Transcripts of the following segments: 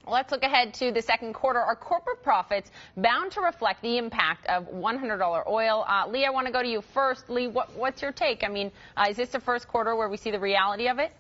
Let's look ahead to the second quarter. Are corporate profits bound to reflect the impact of $100 oil? Lee, I want to go to you first. Lee, what's your take? I mean, is this the first quarter where we see the reality of it?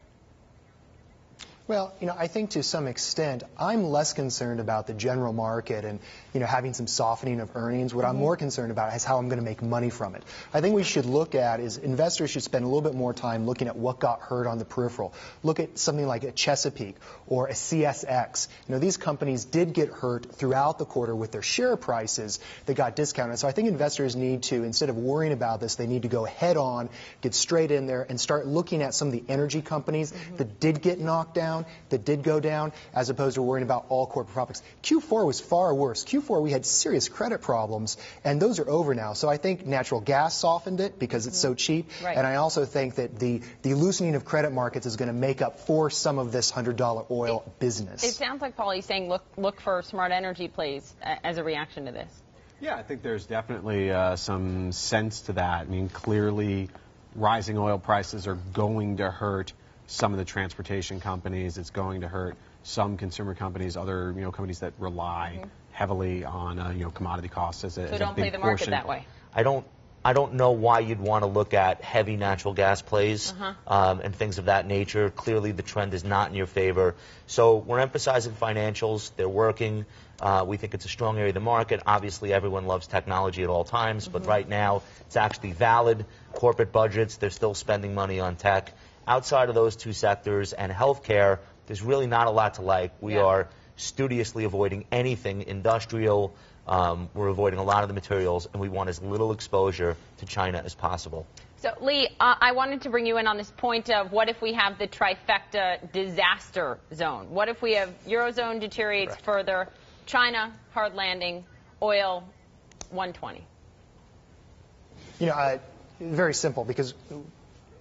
Well, I think to some extent, I'm less concerned about the general market and, having some softening of earnings. What I'm more concerned about is how I'm going to make money from it. I think we should look at is investors should spend a little bit more time looking at what got hurt on the peripheral. Look at something like a Chesapeake or a CSX. These companies did get hurt throughout the quarter with their share prices that got discounted. So I think investors need to, instead of worrying about this, they need to go head on, get straight in there, and start looking at some of the energy companies that did get knocked down, that did go down, as opposed to worrying about all corporate profits. Q4 was far worse. Q4 we had serious credit problems, and those are over now. So I think natural gas softened it because it's so cheap, and I also think that the loosening of credit markets is going to make up for some of this $100 oil business. It sounds like Paul, he's saying look for smart energy plays as a reaction to this. Yeah, I think there's definitely some sense to that. I mean, clearly rising oil prices are going to hurt some of the transportation companies. It's going to hurt some consumer companies, other companies that rely heavily on commodity costs as a big portion. So don't play the market that way. I don't know why you'd want to look at heavy natural gas plays and things of that nature. Clearly, the trend is not in your favor. So we're emphasizing financials. They're working. We think it's a strong area of the market. Obviously, everyone loves technology at all times, but right now it's actually valid. Corporate budgets, they're still spending money on tech. Outside of those two sectors and healthcare, there's really not a lot to like. We are studiously avoiding anything industrial. We're avoiding a lot of the materials, and we want as little exposure to China as possible. So, Lee, I wanted to bring you in on this point of what if we have the trifecta disaster zone? What if we have Eurozone deteriorates further, China, hard landing, oil, 120? Very simple, because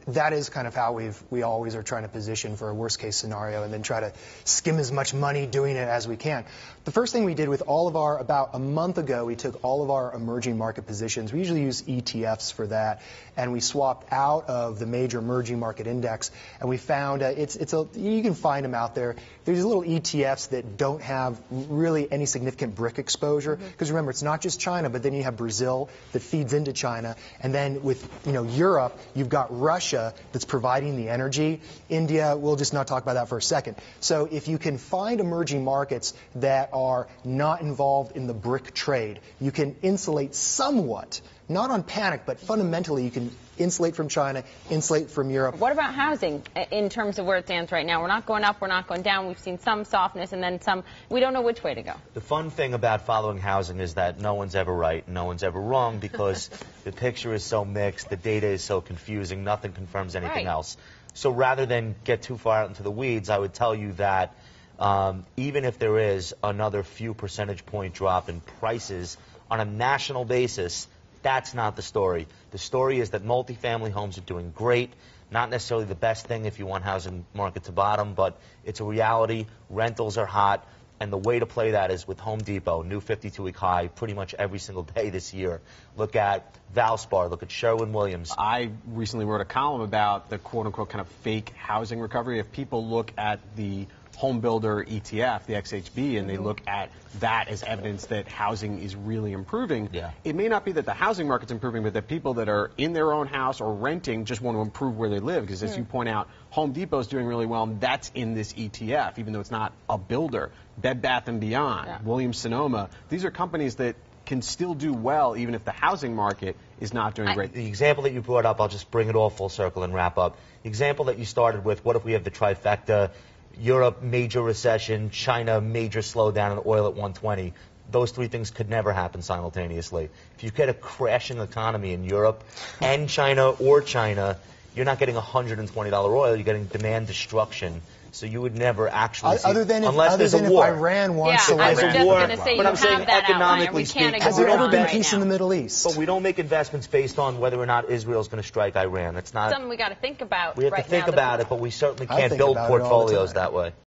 that is kind of how we always are trying to position for a worst case scenario and then try to skim as much money doing it as we can. The first thing we did with all of our, about a month ago, we took all of our emerging market positions. We usually use ETFs for that, and we swapped out of the major emerging market index, and we found you can find them out there. There's little ETFs that don't have really any significant BRIC exposure, because remember, it's not just China, but then you have Brazil that feeds into China, and then with Europe, you've got Russia that's providing the energy. India, we'll just not talk about that for a second. So if you can find emerging markets that are not involved in the BRIC trade, you can insulate somewhat, not on panic, but fundamentally you can insulate from China, insulate from Europe. What about housing in terms of where it stands right now? We're not going up, we're not going down. We've seen some softness and then some. We don't know which way to go. The fun thing about following housing is that no one's ever right, no one's ever wrong, because the picture is so mixed, the data is so confusing, nothing confirms anything else. So rather than get too far out into the weeds, I would tell you that even if there is another few percentage point drop in prices on a national basis, that's not the story. The story is that multifamily homes are doing great. Not necessarily the best thing if you want housing market to bottom, but it's a reality. Rentals are hot. And the way to play that is with Home Depot, new 52-week high pretty much every single day this year. Look at Valspar, look at Sherwin-Williams. I recently wrote a column about the quote-unquote kind of fake housing recovery. If people look at the home builder ETF, the XHB, and they look at that as evidence that housing is really improving, it may not be that the housing market's improving, but that people that are in their own house or renting just want to improve where they live. Because as you point out, Home Depot's doing really well, and that's in this ETF, even though it's not a builder. Bed Bath & Beyond, Williams-Sonoma, these are companies that can still do well even if the housing market is not doing great. The example that you brought up, I'll just bring it all full circle and wrap up. The example that you started with, what if we have the trifecta, Europe, major recession, China, major slowdown, and oil at 120. Those three things could never happen simultaneously. If you get a crashing economy in Europe and China or China, you're not getting $120 oil, you're getting demand destruction. So you would never actually see, unless there's a war. If Iran wants to I was just going to say, but I'm saying economically speaking, has there ever been peace in the Middle East? But we don't make investments based on whether or not Israel's going to strike Iran. That's not something we got to think about. We have to think about it, but we certainly can't build portfolios that way.